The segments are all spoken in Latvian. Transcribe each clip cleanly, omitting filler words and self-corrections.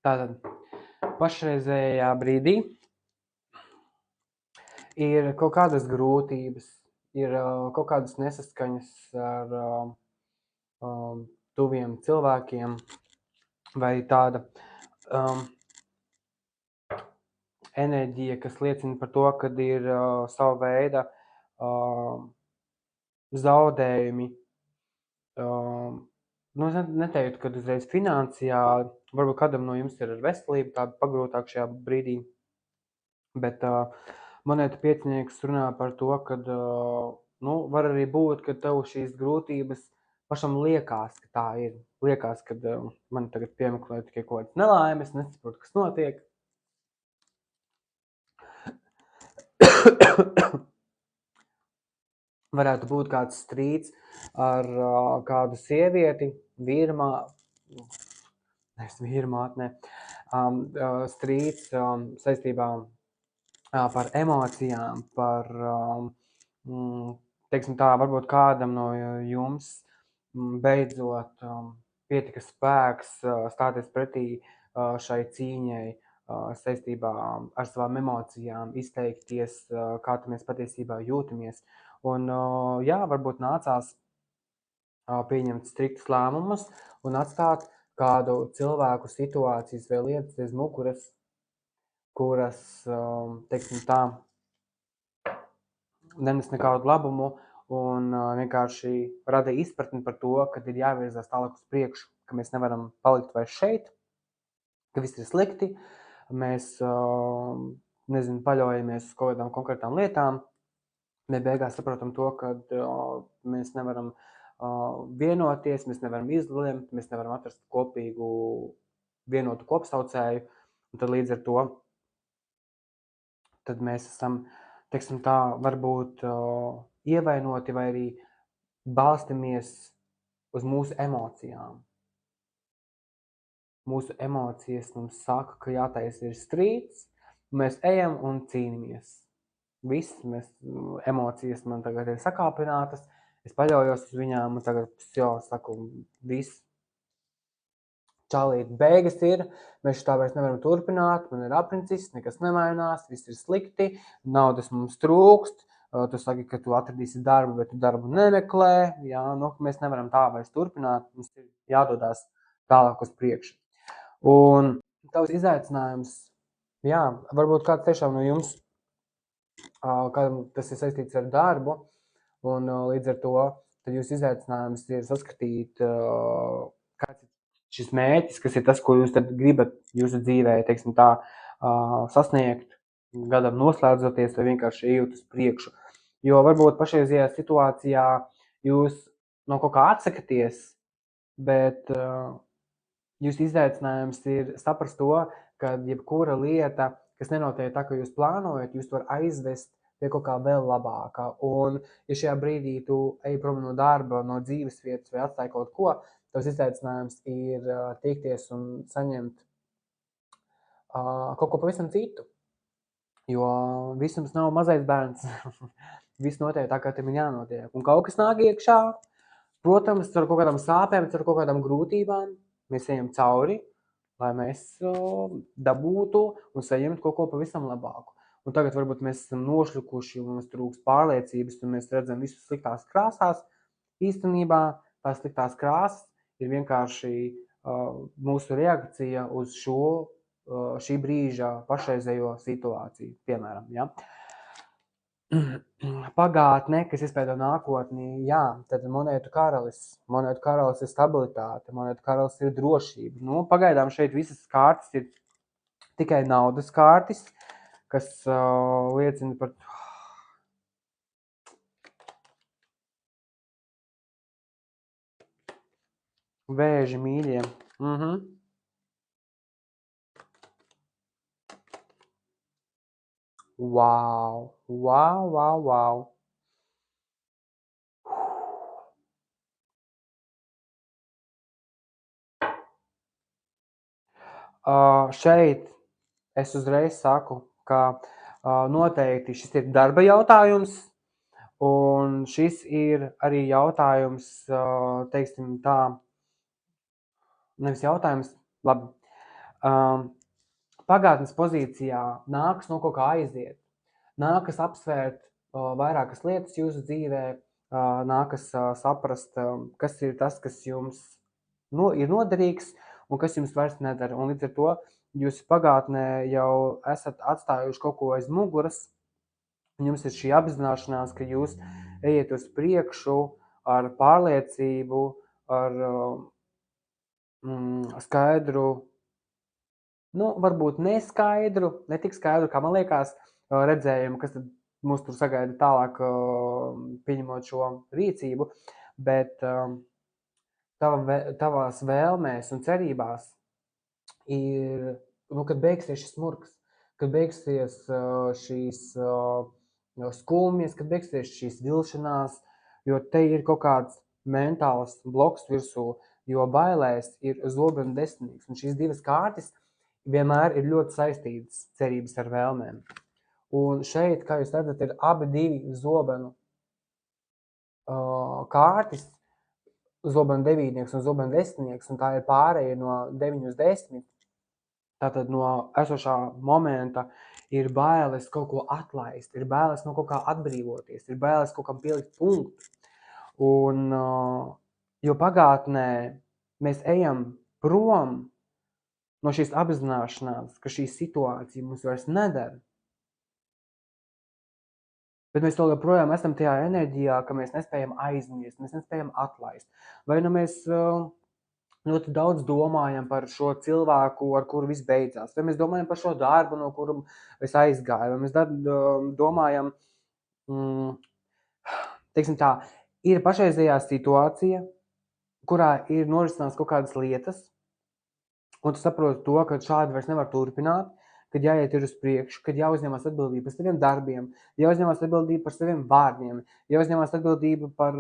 Tātad pašreizējā brīdī ir kaut kādas grūtības, ir kaut kādas nesaskaņas ar tuviem cilvēkiem, vai tāda enerģija, kas liecina par to, kad ir sava veida zaudējumi. Es neteiktu, ka uzreiz finansiāli, varbūt kādam no jums ir ar veselību tāda pagrūtāk šajā brīdī, bet monētu piecinieks runā par to, ka var arī būt, ka tev šīs grūtības pašam liekas, ka tā ir. Liekas, ka man tagad piemeklē tikai kaut kāds nelaimes, nesaprotu, kas notiek. Varētu būt kāds strīds ar kādu sievieti, strīds saistībā par emocijām, par, teiksim tā, varbūt kādam no jums beidzot pietika spēks stāties pretī šai cīņai saistībā ar savām emocijām, izteikties, kā mēs patiesībā jūtamies. Un, varbūt nācās pieņemt striktus lēmumus un atstāt kādu cilvēku situācijas vai lietas aiz muguras, kuras, teiksim tā, nenes nekādu labumu un vienkārši rada izpratni par to, ka ir jāvirzās tālāk uz priekšu, ka mēs nevaram palikt vairs šeit, ka viss ir slikti, mēs, paļaujamies uz kaut kādām konkrētām lietām, mēs beigās saprotam to, ka mēs nevaram vienoties, mēs nevaram izlemt, mēs nevaram atrast kopīgu vienotu kopsaucēju, un tad līdz ar to tad mēs esam, teiksim tā, varbūt ievainoti vai arī balstamies uz mūsu emocijām. Mūsu emocijas mums saka, ka jātaisa ir strīds, mēs ejam un cīnāmies. Viss, emocijas man tagad ir sakāpinātas, es paļaujos uz viņām, un tagad, saku, viss. Čalīt, beigas ir, mēs tā vairs nevaram turpināt, man ir aprincis, nekas nemainās, viss ir slikti, naudas mums trūkst, tu saki, ka tu atradīsi darbu, bet tu darbu nemeklē, mēs nevaram tā vairs turpināt, mums ir jādodās tālāk uz priekšu. Un tavs izaicinājums, varbūt kāds tiešām no jums, kādam tas ir saistīts ar darbu, un līdz ar to tad jūs izaicinājums ir saskatīt, kāds ir šis mērķis, kas ir tas, ko jūs tad gribat jūsu dzīvē, teiksim tā, sasniegt, gadam noslēdzoties vai vienkārši ejot uz priekšu. Jo varbūt pašreizajā situācijā jūs no kaut kā atsakaties, bet jūsu izaicinājums ir saprast to, ka jebkura lieta, kas nenotiek tā, ka jūs plānojat, jūs var aizvest pie kaut kā vēl labākā. Un, ja šajā brīdī tu ej prom no darba, no dzīves vietas vai atstāj kaut ko, tavs izaicinājums ir tiekties un saņemt kaut ko pavisam citu. Jo visums nav mazais bērns. Viss notiek tā, kā tam ir jānotiek. Un kaut kas nāk iekšā, protams, ar kaut kādām sāpēm, ar kaut kādām grūtībām, mēs ejam cauri, lai mēs dabūtu un saņemtu kaut ko pavisam labāku. Un tagad varbūt mēs esam nošļukuši un mums trūks pārliecības un mēs redzam visus sliktās krāsās. Īstenībā tās sliktās krāsas ir vienkārši mūsu reakcija uz šī brīža pašreizējo situāciju, piemēram, Pagātne, kas izpēdo nākotni, tad monētu karalis ir stabilitāte, monētu karalis ir drošība. Pagaidām šeit visas kārtas ir tikai naudas kārtas, kas liecina par vēži mīļiem. Wow. Šeit es uzreiz saku, ka noteikti šis ir darba jautājums, un šis ir arī jautājums, teiksim tā, nevis jautājums, labi, Pagātnes pozīcijā nākas no kaut kā aiziet, nākas apsvērt vairākas lietas jūsu dzīvē, nākas saprast, kas ir tas, kas jums ir noderīgs un kas jums vairs nedara. Un līdz ar to jūs pagātnē jau esat atstājuši kaut ko aiz muguras, un jums ir šī apzināšanās, ka jūs ejiet uz priekšu ar pārliecību, ar skaidru, varbūt neskaidru, ne tik skaidru, kā man liekas, redzējumu, kas tad mūs tur sagaida tālāk, pieņemot šo rīcību, bet tavās vēlmēs un cerībās ir, kad beigsies šis murgs, kad beigsies šīs skumjas, kad beigsies šīs vilšanās, jo te ir kaut kāds mentāls bloks virsū, jo bailēs ir zobenu desmitnieks, un šīs divas kārtas vienmēr ir ļoti saistītas cerības ar vēlmēm. Un šeit, kā jūs redzat, ir abi divi zobenu kārtis, zobenu devītnieks un zobenu desmitnieks, un tā ir pārēja no 9 uz 10. Tātad no esošā momenta ir bailes kaut ko atlaist, ir bailes no kaut kā atbrīvoties, ir bailes kaut kam pielikt punktu. Un, jo pagātnē mēs ejam prom no šīs apzināšanās, ka šī situācija mums vairs nedara, bet mēs to joprojām esam tajā enerģijā, ka mēs nespējam aizmirst, mēs nespējam atlaist. Vai nu mēs ļoti daudz domājam par šo cilvēku, ar kuru viss beidzās, vai mēs domājam par šo darbu, no kuru es aizgāju, vai mēs domājam, teiksim tā, ir pašreizējā situācija, kurā ir norisinās kaut kādas lietas, un tu saproti to, ka šādi vairs nevar turpināt, kad jāiet ir uz priekšu, kad jāuzņemās atbildība par saviem darbiem, jāuzņemās atbildība par saviem vārdiem, jāuzņemās atbildība par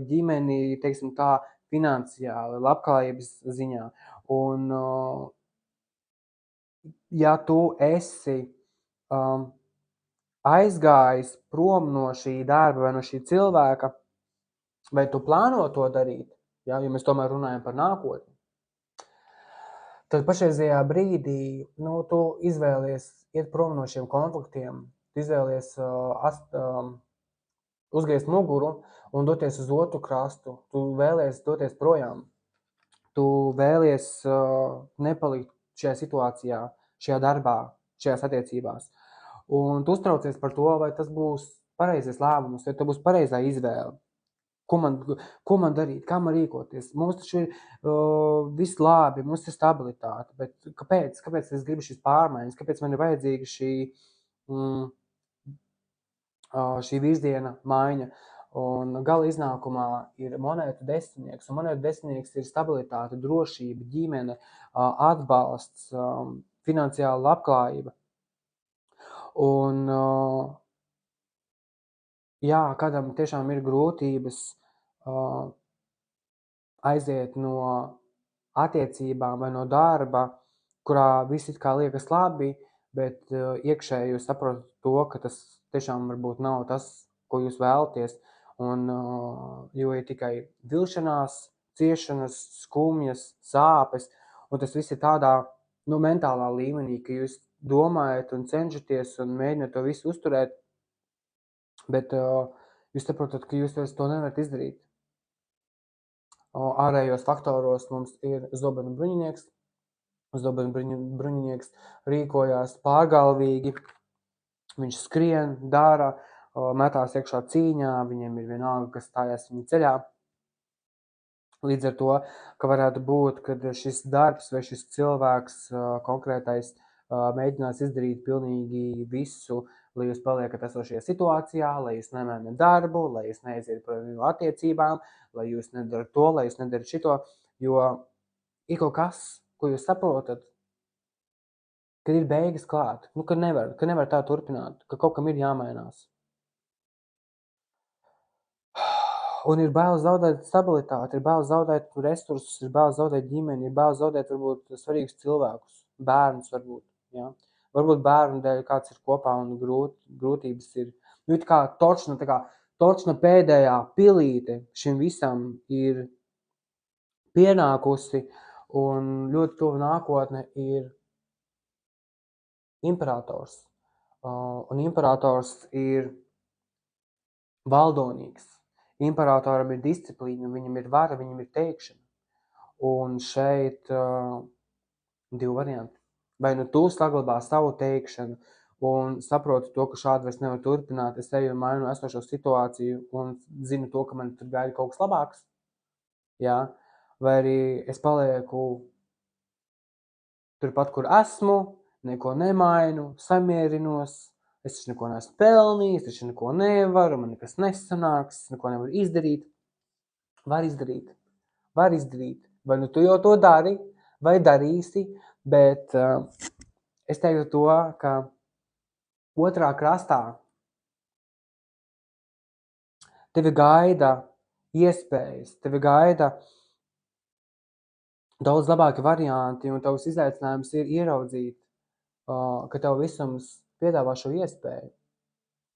ģimeni, teiksim tā, finansiāli, labklājības ziņā. Un, ja tu esi aizgājis prom no šī darba vai no šī cilvēka, vai tu plāno to darīt, ja mēs tomēr runājam par nākotni, tad pašreizajā brīdī tu izvēlies iet prom no šiem konfliktiem, tu izvēlies uzgriezt muguru un doties uz otru krastu, tu vēlies doties projām, tu vēlies nepalikt šajā situācijā, šajā darbā, šajās attiecībās. Un tu uztraucies par to, vai tas būs pareizais lēmums, vai tas būs pareizā izvēle. Ko man darīt, kā man rīkoties? Mums taču ir viss labi, mums ir stabilitāte, bet kāpēc es gribu šīs pārmaiņas, kāpēc man ir vajadzīga šī virziena maiņa? Un gala iznākumā ir monētu desmitnieks, un monētu desmitnieks ir stabilitāte, drošība, ģimene, atbalsts, finansiāla labklājība. Un jā, kādam tiešām ir grūtības aiziet no attiecībām vai no darba, kurā viss it kā liekas labi, bet iekšēji jūs saprotat to, ka tas tiešām varbūt nav tas, ko jūs vēlaties, un jo ir tikai vilšanās, ciešanas, skumjas, sāpes, un tas viss ir tādā mentālā līmenī, ka jūs domājat un cenšaties un mēģināt to visu uzturēt, bet jūs saprotat, ka jūs to nevarat izdarīt. Ārējos faktoros mums ir zobenu bruņinieks. Zobenu bruņinieks rīkojās pārgalvīgi, viņš skrien, dara, metās iekšā cīņā, viņiem ir vienalga, kas stājās viņa ceļā. Līdz ar to, ka varētu būt, kad šis darbs vai šis cilvēks konkrētais mēģinās izdarīt pilnīgi visu, lai jūs paliekat esošajā situācijā, lai jūs nemainat darbu, lai jūs neaiziet prom no attiecībām, lai jūs nedarat to, lai jūs nedarat šito, jo ir kaut kas, ko jūs saprotat, kad ir beigas klāt, ka nevar tā turpināt, ka kaut kam ir jāmainās. Un ir bail zaudēt stabilitāti, ir bail zaudēt resursus, ir bail zaudēt ģimeni, ir bail zaudēt varbūt svarīgus cilvēkus, bērnus varbūt, ja. Varbūt bērnu dēļ kāds ir kopā un grūtības ir. Tā kā torčna pēdējā pilīte šim visam ir pienākusi un ļoti tuvu nākotne ir imperators. Un imperators ir valdonīgs. Imperatoram ir disciplīna, viņam ir vara, viņam ir teikšana. Un šeit divi varianti. Vai nu tu saglabā savu teikšanu un saprotu to, ka šādi vairs nevar turpināt, es eju un mainu esošo situāciju un zinu to, ka man tur gaida kaut kas labāks. Jā? Vai arī es palieku turpat, kur esmu, neko nemainu, samierinos, es taču neko neesmu pelnījis, es taču neko nevaru, man nekas nesanāks, es neko nevaru izdarīt. Var izdarīt. Vai nu tu jau to dari, vai darīsi, bet es teiktu to, ka otrā krastā tevi gaida iespējas, tevi gaida daudz labāki varianti, un tavs izaicinājums ir ieraudzīt, ka tev visums piedāvā šo iespēju,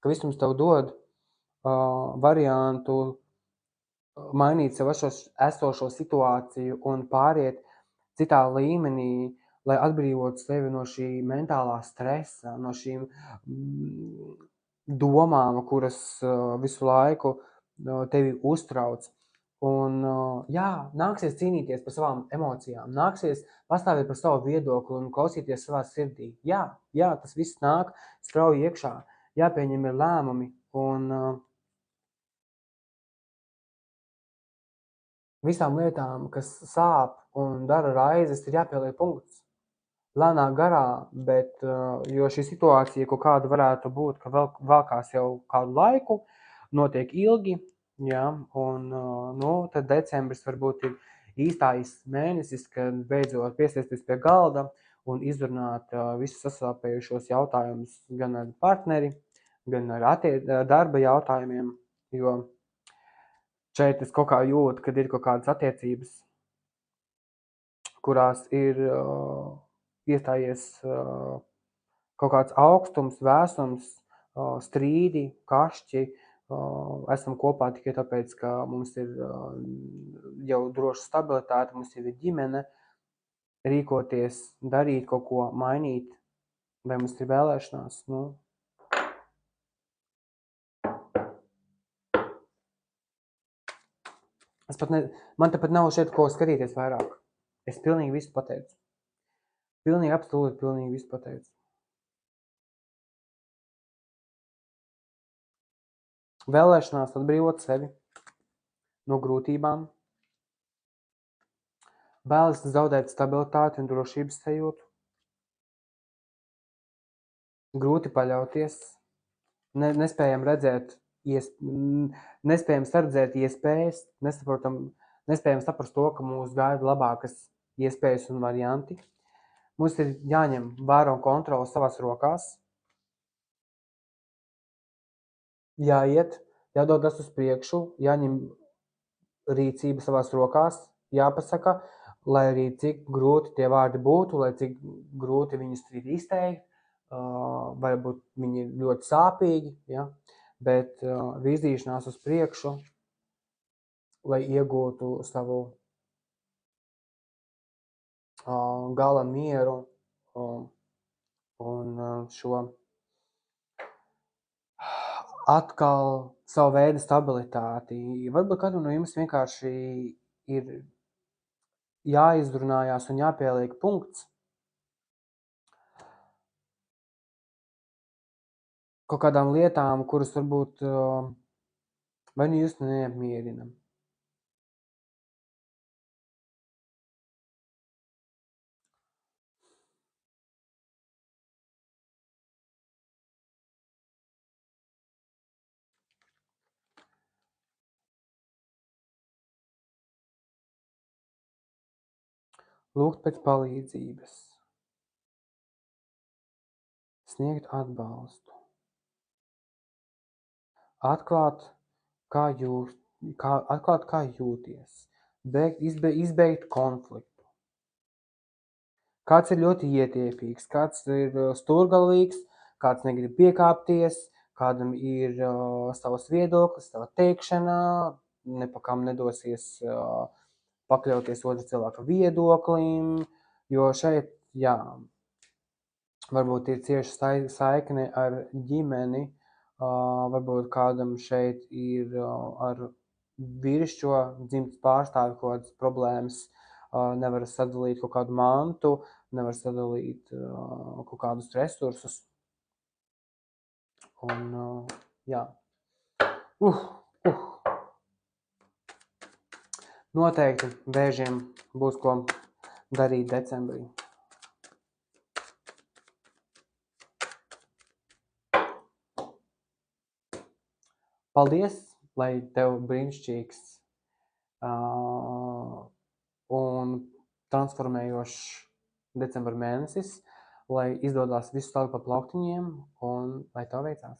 ka visums tev dod variantu mainīt sev esošo situāciju un pāriet citā līmenī, lai atbrīvotu sevi no šī mentālā stresa, no šīm domām, kuras visu laiku tevi uztrauc. Un jā, nāksies cīnīties par savām emocijām, nāksies pastāvēt par savu viedokli un klausīties savā sirdī. Jā, tas viss nāk strauji iekšā, jāpieņem ir lēmumi un visām lietām, kas sāp un dara raizes, ir jāpieliek punkts. Lēnā garā, bet jo šī situācija, ko kāda varētu būt, ka valkās jau kādu laiku, notiek ilgi, jā, un tad decembris varbūt ir īstais mēnesis, kad beidzot piesēsties pie galda un izrunāt visus sasāpējušos jautājumus gan ar partneri, gan ar darba jautājumiem, jo šeit es kaut kā jūtu, kad ir kaut kādas attiecības, kurās ir iestājies kaut kāds augstums, vēsums, strīdi, kašķi. Esam kopā tikai tāpēc, ka mums ir jau droša stabilitāte, mums jau ir ģimene, rīkoties, darīt kaut ko, mainīt, vai mums ir vēlēšanās, man tepat nav šeit ko skatīties vairāk. Es pilnīgi visu pateicu. Pilnīgi, absolūti, pilnīgi visu pateicu. Vēlēšanās atbrīvot sevi no grūtībām, bailes zaudēt stabilitāti un drošības sajūtu, grūti paļauties, nespējam saredzēt iespējas, nespējam saprast to, ka mūs gaida labākas iespējas un varianti. Mums ir jāņem vāra un kontrola savās rokās, jāiet, jādodas uz priekšu, jāņem rīcība savās rokās, jāpasaka, lai arī cik grūti tie vārdi būtu, lai cik grūti viņus ir izteikt, varbūt viņi ir ļoti sāpīgi, ja? Bet virzīšanās uz priekšu, lai iegūtu savu gala mieru un šo atkal savu veidu stabilitāti. Varbūt katru no jums vienkārši ir jāizrunājās un jāpieliek punkts kaut kādām lietām, kuras varbūt vai nu jūs neapmierina. Lūgt pēc palīdzības, sniegt atbalstu, atklāt, kā jūties, izbeigt konfliktu. Kāds ir ļoti ietiepīgs, kāds ir stūrgalvīgs, kāds negrib piekāpties, kādam ir savas viedoklis, sava teikšana, nepakam nedosies pakļauties otra cilvēka viedoklim, jo šeit, jā, varbūt ir cieša saikne ar ģimeni, varbūt kādam šeit ir ar vīrišķo dzimtas pārstāvi kaut kādas problēmas, nevar sadalīt kaut kādu mantu, nevar sadalīt kaut kādus resursus. Un, jā. Noteikti Vēžiem būs ko darīt decembrī. Paldies, lai tev brīnišķīgs un transformējošs decembra mēnesis, lai izdodās visu stāvu pa plauktiņiem un lai tev veicās.